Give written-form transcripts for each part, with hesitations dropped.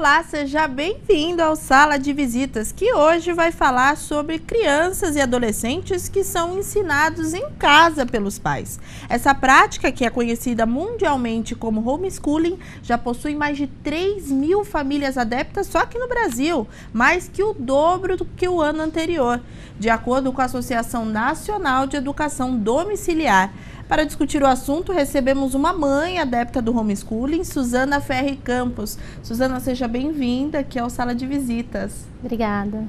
Olá, seja bem-vindo ao Sala de Visitas, que hoje vai falar sobre crianças e adolescentes que são ensinados em casa pelos pais. Essa prática, que é conhecida mundialmente como homeschooling, já possui mais de 3.000 famílias adeptas só aqui no Brasil, mais que o dobro do que o ano anterior, de acordo com a Associação Nacional de Educação Domiciliar. Para discutir o assunto, recebemos uma mãe adepta do homeschooling, Suzana Ferri Campos. Suzana, seja bem-vinda aqui ao Sala de Visitas. Obrigada.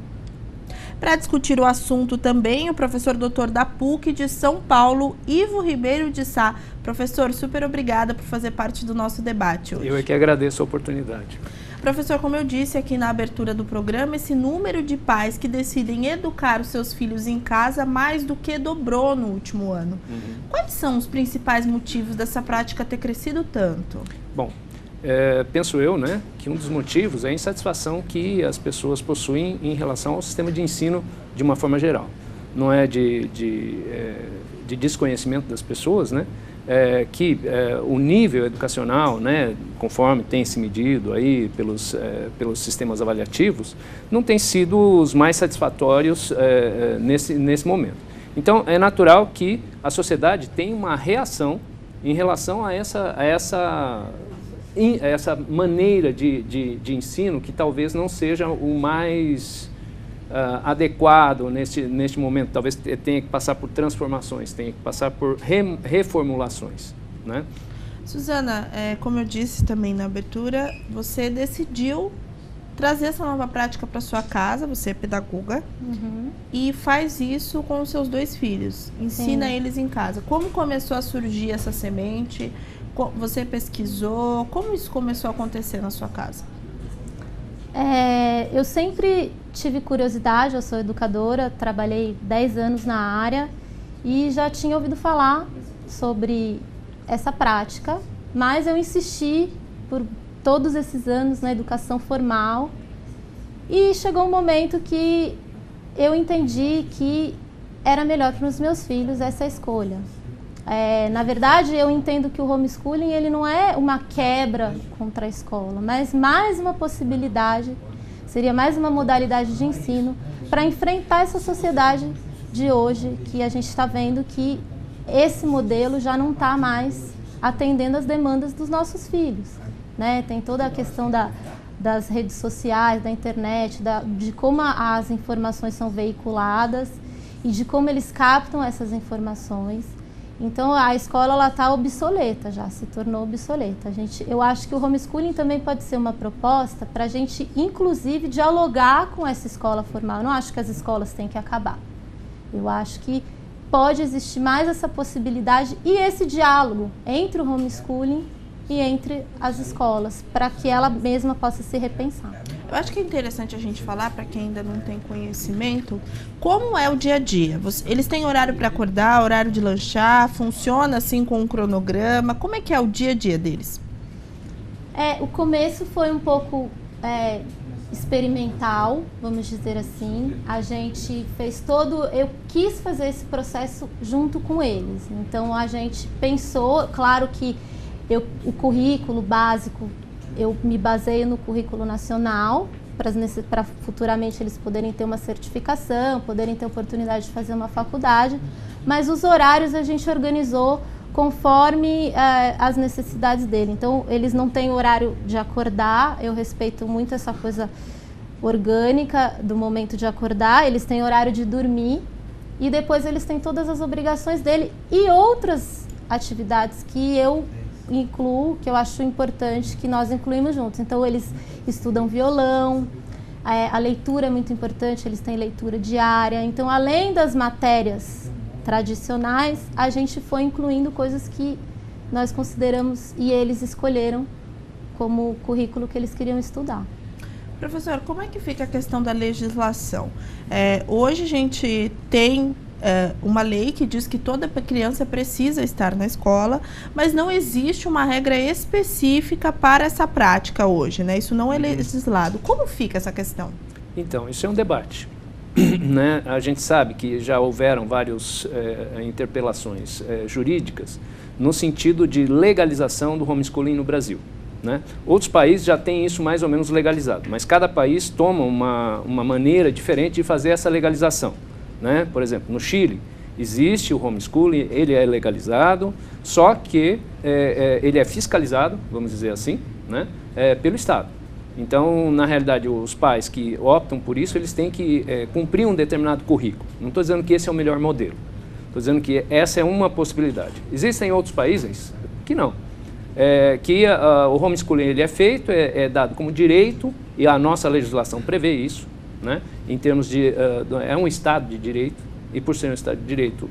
Para discutir o assunto também, o professor doutor da PUC de São Paulo, Ivo Ribeiro de Sá. Professor, super obrigada por fazer parte do nosso debate hoje. Eu é que agradeço a oportunidade. Professor, como eu disse aqui na abertura do programa, esse número de pais que decidem educar os seus filhos em casa mais do que dobrou no último ano. Quais são os principais motivos dessa prática ter crescido tanto? Bom, penso eu, que um dos motivos é a insatisfação que as pessoas possuem em relação ao sistema de ensino de uma forma geral. Não é de desconhecimento das pessoas, que o nível educacional, conforme tem se medido aí pelos sistemas avaliativos, não tem sido os mais satisfatórios nesse momento. Então, é natural que a sociedade tenha uma reação em relação a essa maneira de ensino que talvez não seja o mais adequado neste momento. Talvez tenha que passar por transformações, tenha que passar por reformulações, Suzana, como eu disse também na abertura, você decidiu trazer essa nova prática para sua casa, você é pedagoga, e faz isso com os seus 2 filhos, ensina eles em casa. Como começou a surgir essa semente? Você pesquisou? Como isso começou a acontecer na sua casa? Eu sempre tive curiosidade, eu sou educadora, trabalhei 10 anos na área e já tinha ouvido falar sobre essa prática, mas eu insisti por todos esses anos na educação formal e chegou um momento que eu entendi que era melhor para os meus filhos essa escolha. Na verdade, eu entendo que o homeschooling ele não é uma quebra contra a escola, mas mais uma possibilidade, seria mais uma modalidade de ensino para enfrentar essa sociedade de hoje, que a gente está vendo que esse modelo já não está mais atendendo às demandas dos nossos filhos. Tem toda a questão das redes sociais, da internet, de como as informações são veiculadas e de como eles captam essas informações. Então, a escola está obsoleta, já se tornou obsoleta. Eu acho que o homeschooling também pode ser uma proposta para a gente, inclusive, dialogar com essa escola formal. Eu não acho que as escolas têm que acabar. Eu acho que pode existir mais essa possibilidade e esse diálogo entre o homeschooling e entre as escolas, para que ela mesma possa se repensar. Eu acho que é interessante a gente falar, para quem ainda não tem conhecimento, como é o dia a dia. Eles têm horário para acordar, horário de lanchar, funciona assim com um cronograma? Como é que é o dia a dia deles? O começo foi um pouco experimental, vamos dizer assim. A gente fez eu quis fazer esse processo junto com eles. Então, a gente pensou, claro que o currículo básico, eu me baseio no currículo nacional, para futuramente eles poderem ter uma certificação, poderem ter oportunidade de fazer uma faculdade, mas os horários a gente organizou conforme as necessidades dele. Então, eles não têm horário de acordar, eu respeito muito essa coisa orgânica do momento de acordar, eles têm horário de dormir e depois eles têm todas as obrigações dele e outras atividades que eu incluo, que eu acho importante que nós incluímos juntos. Então, eles estudam violão, a leitura é muito importante, eles têm leitura diária. Então, além das matérias tradicionais, a gente foi incluindo coisas que nós consideramos e eles escolheram como currículo que eles queriam estudar. Professor, como é que fica a questão da legislação? Hoje a gente tem uma lei que diz que toda criança precisa estar na escola, mas não existe uma regra específica para essa prática hoje, Isso não é legislado. Como fica essa questão? Então, isso é um debate. A gente sabe que já houveram várias interpelações jurídicas no sentido de legalização do homeschooling no Brasil. né? Outros países já têm isso mais ou menos legalizado, mas cada país toma uma maneira diferente de fazer essa legalização, né? Por exemplo, no Chile existe o homeschooling, ele é legalizado, só que ele é fiscalizado, vamos dizer assim, né? Pelo Estado. Então, na realidade, os pais que optam por isso, eles têm que cumprir um determinado currículo. Não estou dizendo que esse é o melhor modelo, estou dizendo que essa é uma possibilidade. Existem outros países que não. O homeschooling ele é feito, é dado como direito, e a nossa legislação prevê isso, né? Em termos de... é um Estado de direito, e por ser um Estado de direito,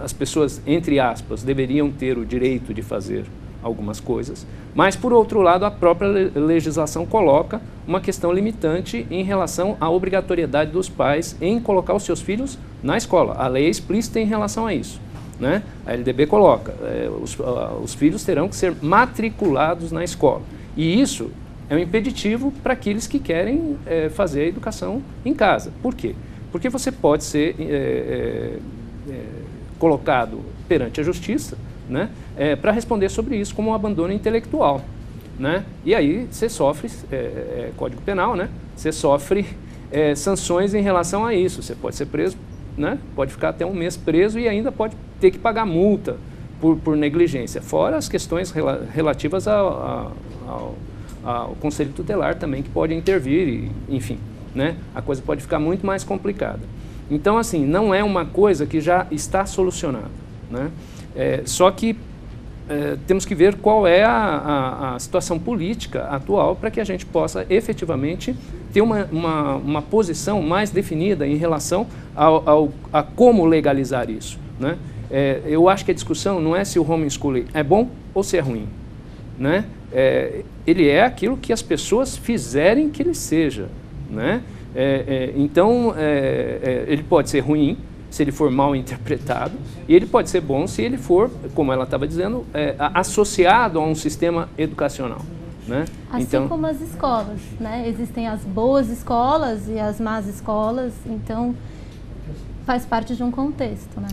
as pessoas, entre aspas, deveriam ter o direito de fazer algumas coisas, mas, por outro lado, a própria legislação coloca uma questão limitante em relação à obrigatoriedade dos pais em colocar os seus filhos na escola. A lei é explícita em relação a isso, né? A LDB coloca, os filhos terão que ser matriculados na escola. E isso é um impeditivo para aqueles que querem fazer a educação em casa. Por quê? Porque você pode ser colocado perante a justiça, né, para responder sobre isso como um abandono intelectual, né? E aí você sofre, Código Penal, né? Você sofre sanções em relação a isso. Você pode ser preso, né? Pode ficar até um mês preso e ainda pode ter que pagar multa por negligência, fora as questões relativas ao Conselho Tutelar também, que pode intervir, e, enfim, né? A coisa pode ficar muito mais complicada. Então, assim, não é uma coisa que já está solucionada, né? Só que temos que ver qual é a situação política atual para que a gente possa efetivamente ter uma posição mais definida em relação a como legalizar isso, né? Eu acho que a discussão não é se o homeschooling é bom ou se é ruim, né? Ele é aquilo que as pessoas fizerem que ele seja, né? Então, ele pode ser ruim se ele for mal interpretado, e ele pode ser bom se ele for, como ela estava dizendo, associado a um sistema educacional, né? Assim então, como as escolas, né? Existem as boas escolas e as más escolas, então faz parte de um contexto, né?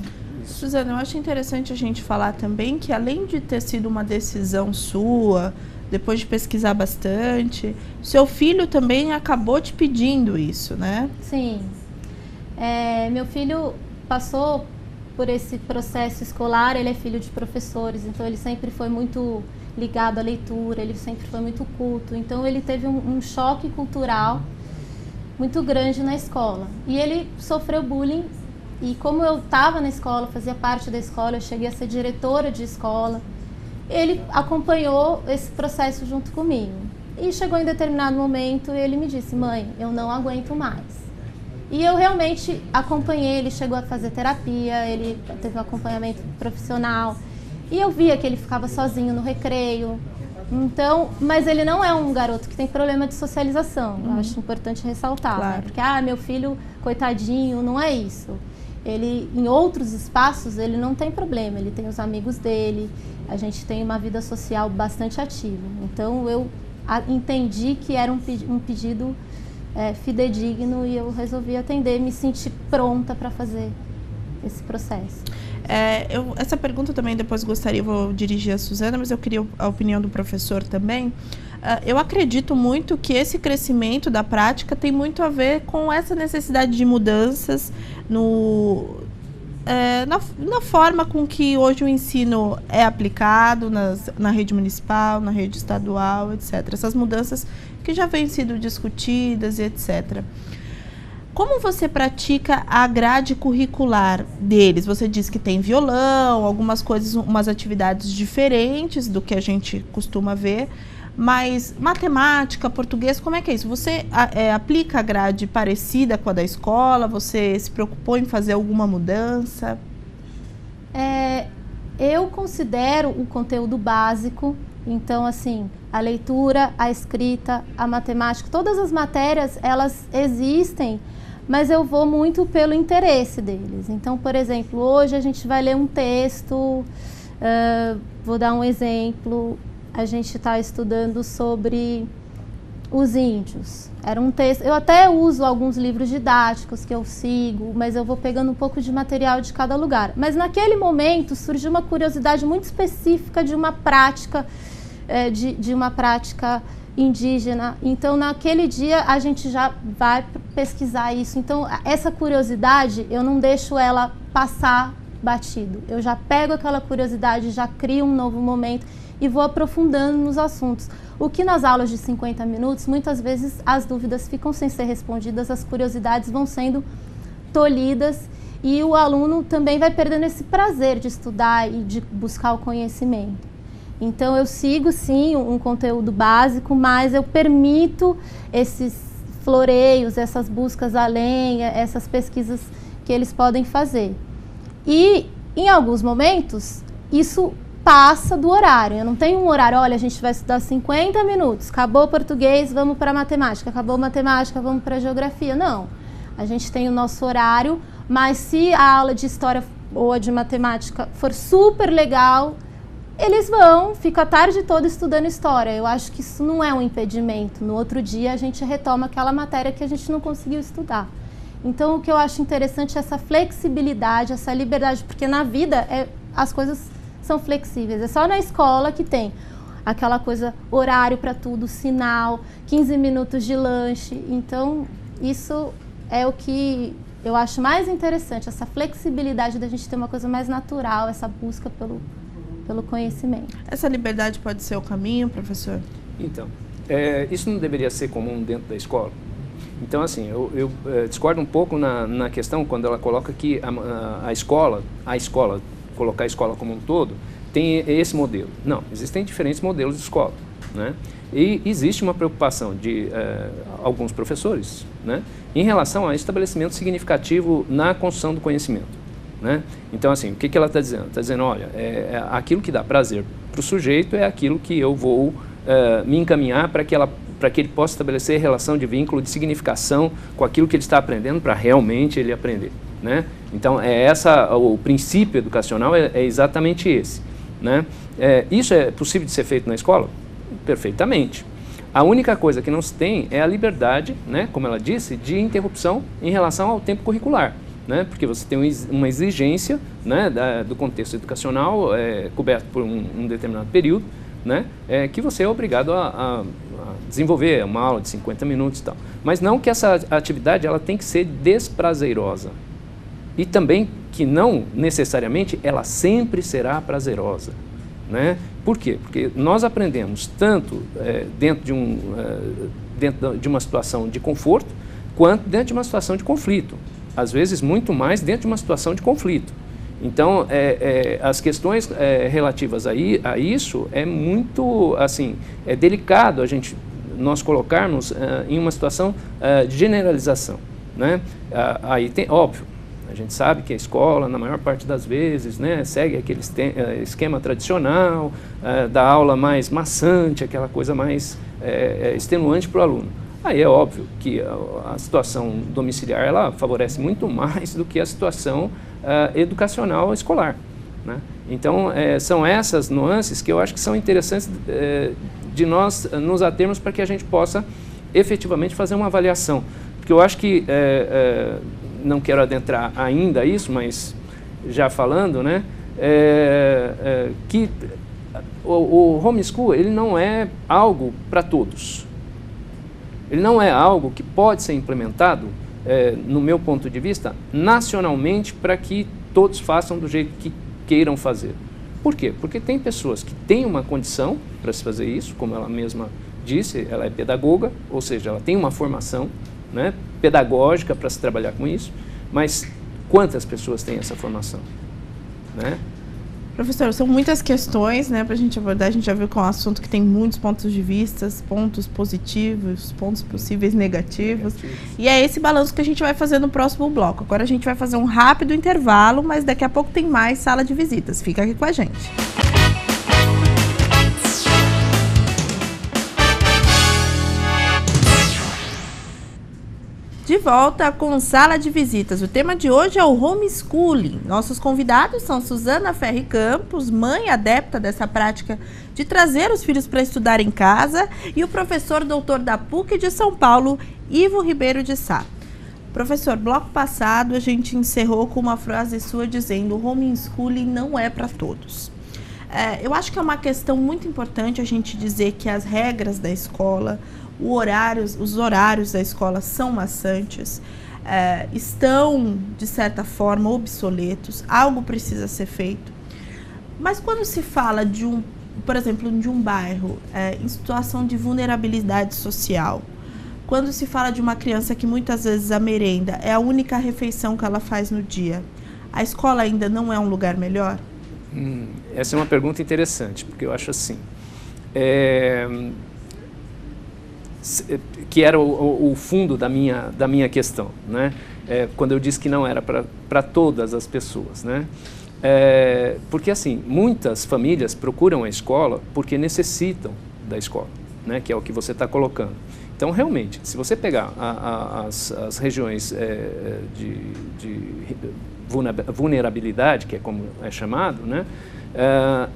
Suzana, eu acho interessante a gente falar também que, além de ter sido uma decisão sua, depois de pesquisar bastante, seu filho também acabou te pedindo isso, né? Sim. Meu filho passou por esse processo escolar, ele é filho de professores, então ele sempre foi muito ligado à leitura, ele sempre foi muito culto, então ele teve um choque cultural muito grande na escola. E ele sofreu bullying, e como eu estava na escola, fazia parte da escola, eu cheguei a ser diretora de escola, ele acompanhou esse processo junto comigo. E chegou em determinado momento e ele me disse: mãe, eu não aguento mais. E eu realmente acompanhei, ele chegou a fazer terapia, ele teve um acompanhamento profissional. E eu via que ele ficava sozinho no recreio. Então, mas ele não é um garoto que tem problema de socialização. Eu acho importante ressaltar, claro, né? Porque, meu filho, coitadinho, não é isso. Ele, em outros espaços, ele não tem problema, ele tem os amigos dele, a gente tem uma vida social bastante ativa. Então, eu entendi que era um pedido fidedigno e eu resolvi atender, me senti pronta para fazer esse processo. Essa pergunta também depois vou dirigir a Suzana, mas eu queria a opinião do professor também. Eu acredito muito que esse crescimento da prática tem muito a ver com essa necessidade de mudanças na forma com que hoje o ensino é aplicado na rede municipal, na rede estadual, etc. Essas mudanças que já vêm sido discutidas e etc. Como você pratica a grade curricular deles? Você disse que tem violão, algumas coisas, umas atividades diferentes do que a gente costuma ver, mas matemática, português, como é que é isso? Você aplica a grade parecida com a da escola? Você se preocupou em fazer alguma mudança? Eu considero o conteúdo básico, então, assim, a leitura, a escrita, a matemática, todas as matérias, elas existem, mas eu vou muito pelo interesse deles. Então, por exemplo, hoje a gente vai ler um texto, vou dar um exemplo, a gente está estudando sobre os índios. Era um texto, eu até uso alguns livros didáticos que eu sigo, mas eu vou pegando um pouco de material de cada lugar. Mas naquele momento surgiu uma curiosidade muito específica de uma prática de uma prática indígena. Então, naquele dia, a gente já vai pesquisar isso. Então, essa curiosidade, eu não deixo ela passar batido. Eu já pego aquela curiosidade, já crio um novo momento e vou aprofundando nos assuntos. O que nas aulas de 50 minutos, muitas vezes as dúvidas ficam sem ser respondidas, as curiosidades vão sendo tolhidas e o aluno também vai perdendo esse prazer de estudar e de buscar o conhecimento. Então, eu sigo, sim, um conteúdo básico, mas eu permito esses floreios, essas buscas além, essas pesquisas que eles podem fazer. E, em alguns momentos, isso passa do horário. Eu não tenho um horário, olha, a gente vai estudar 50 minutos, acabou o português, vamos para a matemática, acabou a matemática, vamos para a geografia. Não, a gente tem o nosso horário, mas se a aula de história ou a de matemática for super legal, eles ficam a tarde toda estudando história. Eu acho que isso não é um impedimento. No outro dia, a gente retoma aquela matéria que a gente não conseguiu estudar. Então, o que eu acho interessante é essa flexibilidade, essa liberdade, porque na vida as coisas são flexíveis. É só na escola que tem aquela coisa, horário para tudo, sinal, 15 minutos de lanche. Então, isso é o que eu acho mais interessante, essa flexibilidade da gente ter uma coisa mais natural, essa busca pelo conhecimento. Essa liberdade pode ser o caminho, professor? Então, isso não deveria ser comum dentro da escola? Então, assim, eu discordo um pouco na questão quando ela coloca que a escola, colocar a escola como um todo, tem esse modelo. Não, existem diferentes modelos de escola, né? E existe uma preocupação de alguns professores, né, em relação a estabelecimento significativo na construção do conhecimento. Né? Então, assim, o que ela está dizendo? Está dizendo, olha, aquilo que dá prazer para o sujeito é aquilo que eu vou me encaminhar para que ele possa estabelecer relação de vínculo, de significação com aquilo que ele está aprendendo para realmente ele aprender. Né? Então, o princípio educacional é exatamente esse. Né? Isso é possível de ser feito na escola? Perfeitamente. A única coisa que não se tem é a liberdade, né, como ela disse, de interrupção em relação ao tempo curricular. Né, porque você tem uma exigência, né, do contexto educacional coberto por um determinado período, né, que você é obrigado a desenvolver uma aula de 50 minutos e tal. Mas não que essa atividade ela tem que ser desprazerosa. E também que não necessariamente ela sempre será prazerosa. Né? Por quê? Porque nós aprendemos tanto dentro de uma situação de conforto, quanto dentro de uma situação de conflito. Às vezes muito mais dentro de uma situação de conflito. Então, as questões relativas a isso é muito, assim, é delicado nós colocarmos em uma situação de generalização. Né? Aí tem, óbvio, a gente sabe que a escola, na maior parte das vezes, né, segue aquele esquema tradicional da aula mais maçante, aquela coisa mais extenuante para o aluno. Aí é óbvio que a situação domiciliar ela favorece muito mais do que a situação educacional escolar. Né? Então, são essas nuances que eu acho que são interessantes de nós nos atermos para que a gente possa efetivamente fazer uma avaliação. Porque eu acho que, não quero adentrar ainda isso, mas já falando, né, que o homeschool ele não é algo para todos. Ele não é algo que pode ser implementado, no meu ponto de vista, nacionalmente para que todos façam do jeito que queiram fazer. Por quê? Porque tem pessoas que têm uma condição para se fazer isso, como ela mesma disse, ela é pedagoga, ou seja, ela tem uma formação, né, pedagógica para se trabalhar com isso, mas quantas pessoas têm essa formação? Né? Professor, são muitas questões, né, para a gente abordar. A gente já viu que é um assunto que tem muitos pontos de vista, pontos positivos, pontos possíveis negativos. E é esse balanço que a gente vai fazer no próximo bloco. Agora a gente vai fazer um rápido intervalo, mas daqui a pouco tem mais Sala de Visitas. Fica aqui com a gente. De volta com Sala de Visitas. O tema de hoje é o homeschooling. Nossos convidados são Suzana Ferri Campos, mãe adepta dessa prática de trazer os filhos para estudar em casa, e o professor doutor da PUC de São Paulo, Ivo Ribeiro de Sá. Professor, bloco passado a gente encerrou com uma frase sua dizendo: o homeschooling não é para todos. Eu acho que é uma questão muito importante a gente dizer que as regras da escola, os horários da escola são maçantes, estão, de certa forma, obsoletos, algo precisa ser feito. Mas quando se fala por exemplo, de um bairro em situação de vulnerabilidade social, quando se fala de uma criança que muitas vezes a merenda é a única refeição que ela faz no dia, a escola ainda não é um lugar melhor? Essa é uma pergunta interessante, porque eu acho assim, que era o fundo da minha questão, né? Quando eu disse que não era para todas as pessoas, né? Porque assim, muitas famílias procuram a escola porque necessitam da escola, né? Que é o que você está colocando. Então, realmente, se você pegar as regiões de vulnerabilidade, que é como é chamado, né?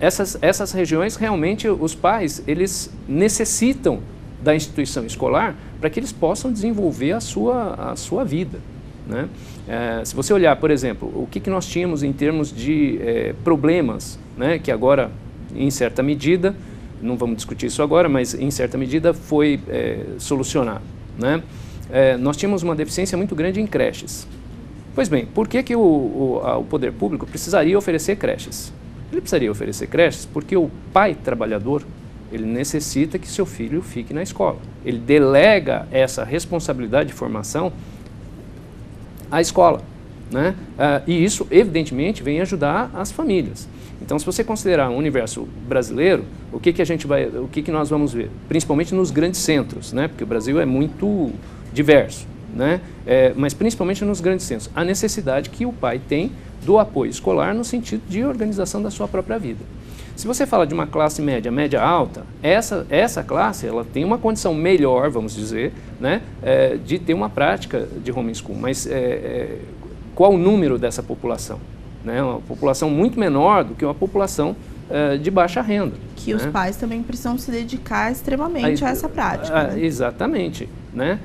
Essas regiões, realmente, os pais, eles necessitam da instituição escolar para que eles possam desenvolver a sua vida, né? Se você olhar, por exemplo, o que nós tínhamos em termos de problemas, né? Que agora, em certa medida, não vamos discutir isso agora, mas em certa medida foi solucionado, né? Nós tínhamos uma deficiência muito grande em creches. Pois bem, por que o poder público precisaria oferecer creches? Ele precisaria oferecer creches porque o pai trabalhador, ele necessita que seu filho fique na escola. Ele delega essa responsabilidade de formação à escola, né? E isso, evidentemente, vem ajudar as famílias. Então, se você considerar um universo brasileiro, o que nós vamos ver? Principalmente nos grandes centros, né? Porque o Brasil é muito diverso, né? Mas principalmente nos grandes centros, a necessidade que o pai tem do apoio escolar no sentido de organização da sua própria vida. Se você fala de uma classe média, média alta, essa classe ela tem uma condição melhor, vamos dizer, né? De ter uma prática de homeschool. Mas qual o número dessa população? Né? Uma população muito menor do que uma população de baixa renda. Que os pais também precisam se dedicar extremamente a essa prática. Né? Exatamente. Né?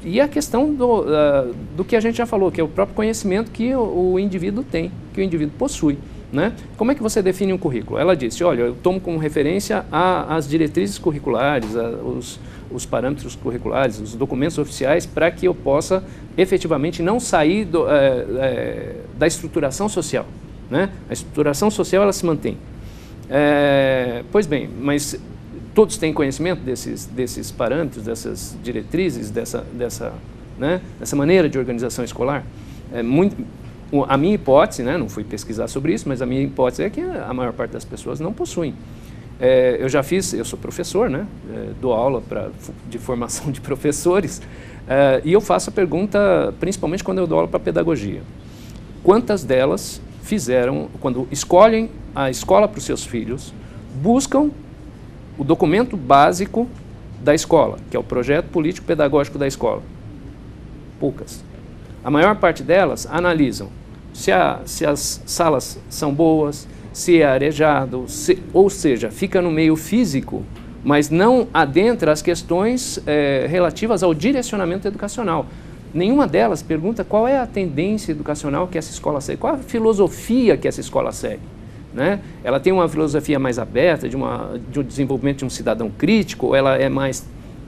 E a questão do que a gente já falou, que é o próprio conhecimento que o indivíduo tem, que o indivíduo possui. Né? Como é que você define um currículo? Ela disse, olha, eu tomo como referência as diretrizes curriculares, os parâmetros curriculares, os documentos oficiais, para que eu possa efetivamente não sair da estruturação social. Né? A estruturação social ela se mantém. Pois bem, mas todos têm conhecimento desses parâmetros, dessas diretrizes, dessa maneira de organização escolar? A minha hipótese, né, não fui pesquisar sobre isso, mas a minha hipótese é que a maior parte das pessoas não possuem. Eu sou professor, né, dou aula de formação de professores, e eu faço a pergunta, principalmente quando eu dou aula para pedagogia. Quantas delas quando escolhem a escola para os seus filhos, buscam o documento básico da escola, que é o projeto político-pedagógico da escola? Poucas. A maior parte delas analisam se as salas são boas, se é arejado, ou seja, fica no meio físico, mas não adentra as questões relativas ao direcionamento educacional. Nenhuma delas pergunta qual é a tendência educacional que essa escola segue, qual a filosofia que essa escola segue. Né? Ela tem uma filosofia mais aberta, de um desenvolvimento de um cidadão crítico, ou ela é mais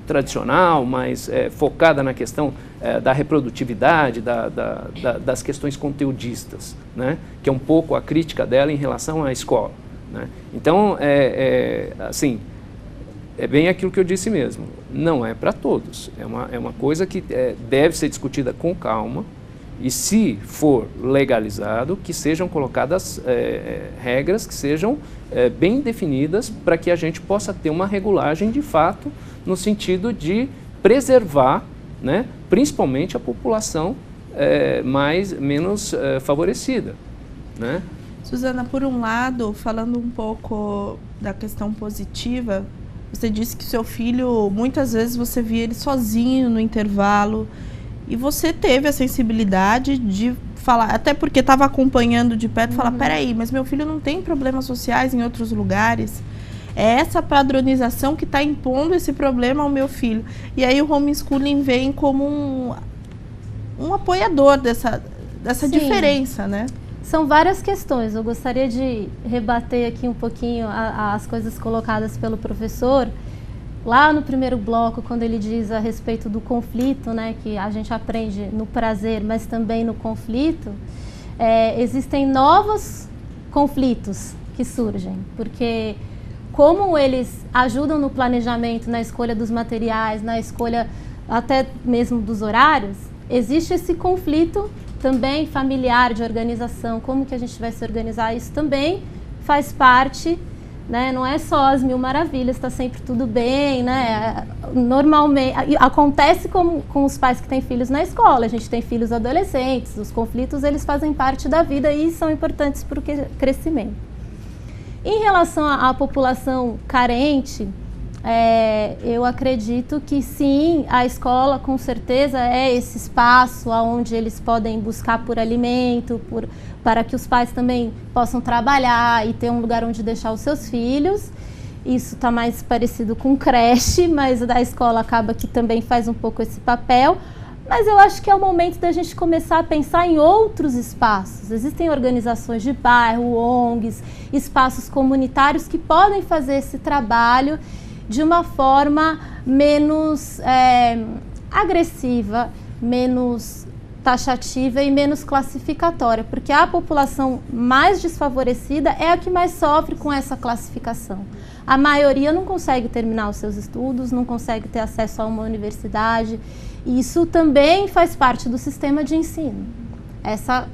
tradicional, mais focada na questão da reprodutividade, das questões conteudistas, né? Que é um pouco a crítica dela em relação à escola. Né? Então, assim, é bem aquilo que eu disse mesmo, não é para todos, é uma coisa que deve ser discutida com calma, e se for legalizado, que sejam colocadas regras que sejam bem definidas para que a gente possa ter uma regulagem de fato no sentido de preservar, né, principalmente a população menos favorecida. Né? Suzana, por um lado, falando um pouco da questão positiva, você disse que seu filho, muitas vezes você via ele sozinho no intervalo, e você teve a sensibilidade de falar, até porque estava acompanhando de perto, falar, peraí, mas meu filho não tem problemas sociais em outros lugares. É essa padronização que está impondo esse problema ao meu filho. E aí o homeschooling vem como um apoiador dessa diferença, né? São várias questões. Eu gostaria de rebater aqui um pouquinho as coisas colocadas pelo professor. Lá no primeiro bloco, quando ele diz a respeito do conflito, né, que a gente aprende no prazer, mas também no conflito, existem novos conflitos que surgem, porque como eles ajudam no planejamento, na escolha dos materiais, na escolha até mesmo dos horários, existe esse conflito também familiar, de organização, como que a gente vai se organizar, isso também faz parte, né? Não é só as mil maravilhas, está sempre tudo bem, né? Normalmente, acontece com os pais que têm filhos na escola, a gente tem filhos adolescentes, os conflitos eles fazem parte da vida e são importantes para o crescimento. Em relação à população carente, eu acredito que sim, a escola com certeza é esse espaço onde eles podem buscar por alimento, para que os pais também possam trabalhar e ter um lugar onde deixar os seus filhos. Isso está mais parecido com creche, mas a escola acaba que também faz um pouco esse papel. Mas eu acho que é o momento da gente começar a pensar em outros espaços. Existem organizações de bairro, ONGs, espaços comunitários que podem fazer esse trabalho de uma forma menos agressiva, menos taxativa e menos classificatória, porque a população mais desfavorecida é a que mais sofre com essa classificação. A maioria não consegue terminar os seus estudos, não consegue ter acesso a uma universidade, e isso também faz parte do sistema de ensino. Essa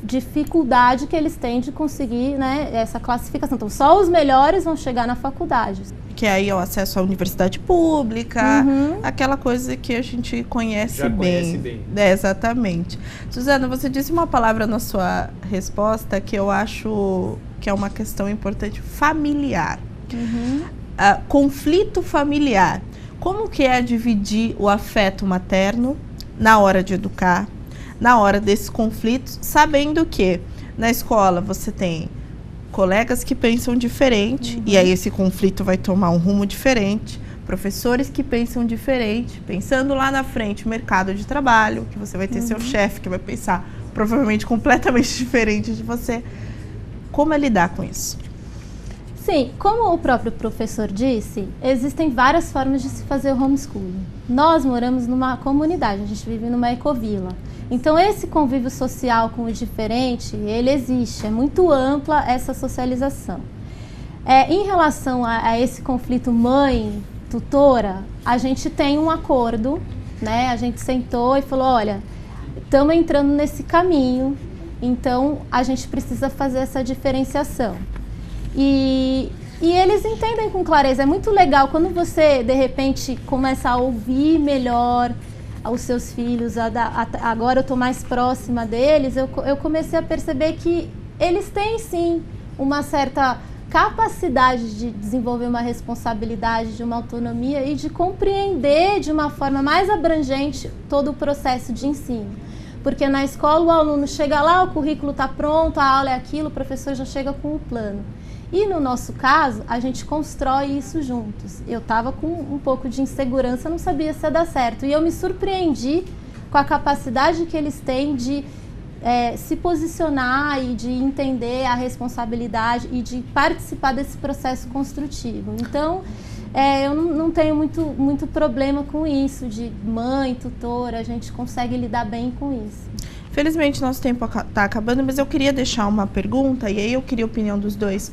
dificuldade que eles têm de conseguir, né, essa classificação. Então, só os melhores vão chegar na faculdade. Que aí é o acesso à universidade pública, aquela coisa que a gente conhece bem. Exatamente. Suzana, você disse uma palavra na sua resposta que eu acho que é uma questão importante, familiar. Conflito familiar. Como que é dividir o afeto materno na hora de educar, na hora desses conflitos, sabendo que na escola você tem colegas que pensam diferente, e aí esse conflito vai tomar um rumo diferente, professores que pensam diferente, pensando lá na frente o mercado de trabalho, que você vai ter seu chefe que vai pensar provavelmente completamente diferente de você. Como é lidar com isso? Sim, como o próprio professor disse, existem várias formas de se fazer o homeschooling. Nós moramos numa comunidade, a gente vive numa ecovila. Então, esse convívio social com o diferente, ele existe, é muito ampla essa socialização. Em relação a esse conflito mãe-tutora, a gente tem um acordo, né? A gente sentou e falou, olha, estamos entrando nesse caminho, então a gente precisa fazer essa diferenciação. E eles entendem com clareza. É muito legal quando você, de repente, começa a ouvir melhor os seus filhos. Agora eu estou mais próxima deles. Eu comecei a perceber que eles têm, sim, uma certa capacidade de desenvolver uma responsabilidade, de uma autonomia e de compreender de uma forma mais abrangente todo o processo de ensino. Porque na escola o aluno chega lá, o currículo está pronto, a aula é aquilo, o professor já chega com o plano. E no nosso caso, a gente constrói isso juntos. Eu estava com um pouco de insegurança, não sabia se ia dar certo. E eu me surpreendi com a capacidade que eles têm de se posicionar e de entender a responsabilidade e de participar desse processo construtivo. Então, eu não tenho muito problema com isso, de mãe, tutora, a gente consegue lidar bem com isso. Felizmente, nosso tempo está acabando, mas eu queria deixar uma pergunta, e aí eu queria a opinião dos dois.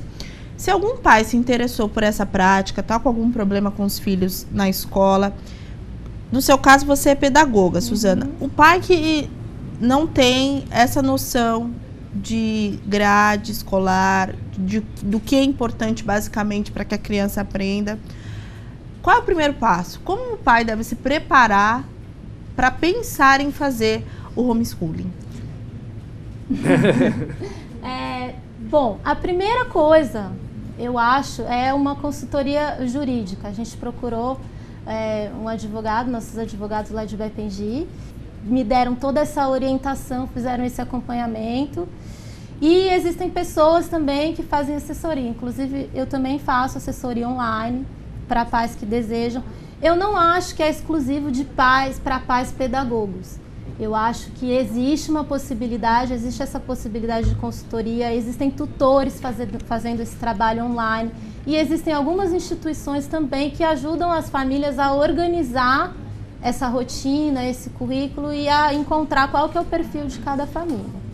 Se algum pai se interessou por essa prática, está com algum problema com os filhos na escola, no seu caso você é pedagoga, Suzana, o pai que não tem essa noção de grade escolar, do que é importante basicamente para que a criança aprenda, qual é o primeiro passo? Como o pai deve se preparar para pensar em fazer o homeschooling? Bom, a primeira coisa, eu acho, é uma consultoria jurídica. A gente procurou um advogado, nossos advogados lá de Bepengi, me deram toda essa orientação, fizeram esse acompanhamento. E existem pessoas também que fazem assessoria. Inclusive, eu também faço assessoria online para pais que desejam. Eu não acho que é exclusivo de pais para pais pedagogos. Eu acho que existe uma possibilidade, existe essa possibilidade de consultoria, existem tutores fazendo esse trabalho online e existem algumas instituições também que ajudam as famílias a organizar essa rotina, esse currículo e a encontrar qual que é o perfil de cada família.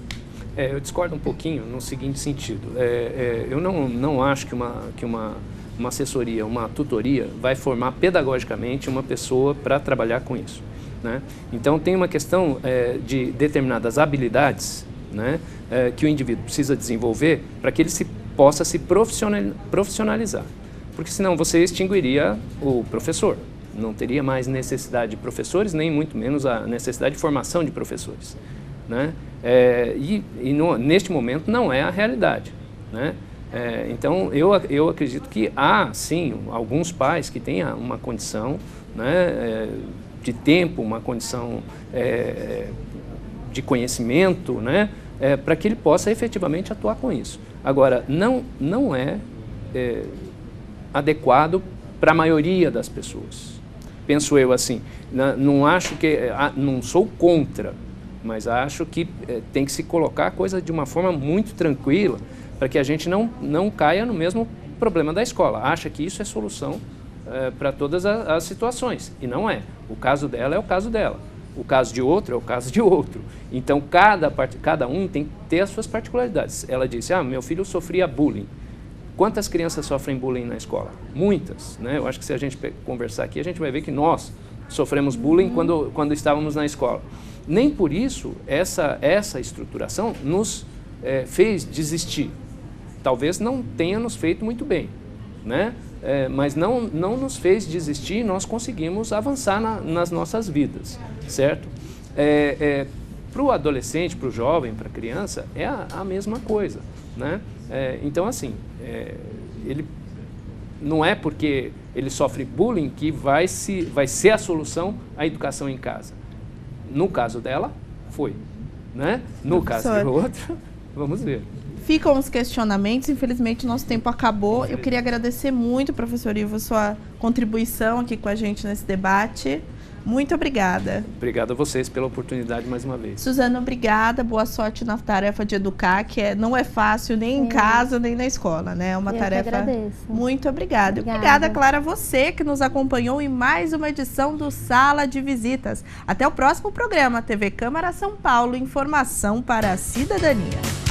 Eu discordo um pouquinho no seguinte sentido. Eu não acho que uma assessoria, uma tutoria vai formar pedagogicamente uma pessoa para trabalhar com isso, né? Então tem uma questão de determinadas habilidades, né, que o indivíduo precisa desenvolver para que ele possa se profissionalizar. Porque senão você extinguiria o professor. Não teria mais necessidade de professores, nem muito menos a necessidade de formação de professores, né? Neste momento não é a realidade, né? Então eu acredito que há sim alguns pais que têm uma condição, né, de tempo, uma condição de conhecimento, né, para que ele possa efetivamente atuar com isso. Agora, não é adequado para a maioria das pessoas. Penso eu assim, não acho que, não sou contra, mas acho que tem que se colocar a coisa de uma forma muito tranquila para que a gente não caia no mesmo problema da escola. Acha que isso é solução para todas as situações, e não é. O caso dela é o caso dela, o caso de outro é o caso de outro. Então, cada um tem que ter as suas particularidades. Ela disse, meu filho sofria bullying. Quantas crianças sofrem bullying na escola? Muitas, né? Eu acho que se a gente conversar aqui, a gente vai ver que nós sofremos bullying quando estávamos na escola. Nem por isso essa estruturação nos fez desistir. Talvez não tenha nos feito muito bem, né? Mas não nos fez desistir e nós conseguimos avançar nas nossas vidas, certo? Para o adolescente, para o jovem, para a criança, é a mesma coisa, né? Então, assim, ele não é porque ele sofre bullying que vai ser a solução a educação em casa. No caso dela, foi, né? No caso do outro, vamos ver. Ficam os questionamentos, infelizmente nosso tempo acabou. Eu queria agradecer muito, professor Ivo, sua contribuição aqui com a gente nesse debate. Muito obrigada. Obrigado a vocês pela oportunidade mais uma vez. Suzana, obrigada. Boa sorte na tarefa de educar, que não é fácil nem em casa, nem na escola, né? É uma tarefa... que agradeço. Muito obrigada. Obrigada, Clara, você que nos acompanhou em mais uma edição do Sala de Visitas. Até o próximo programa, TV Câmara São Paulo, informação para a cidadania.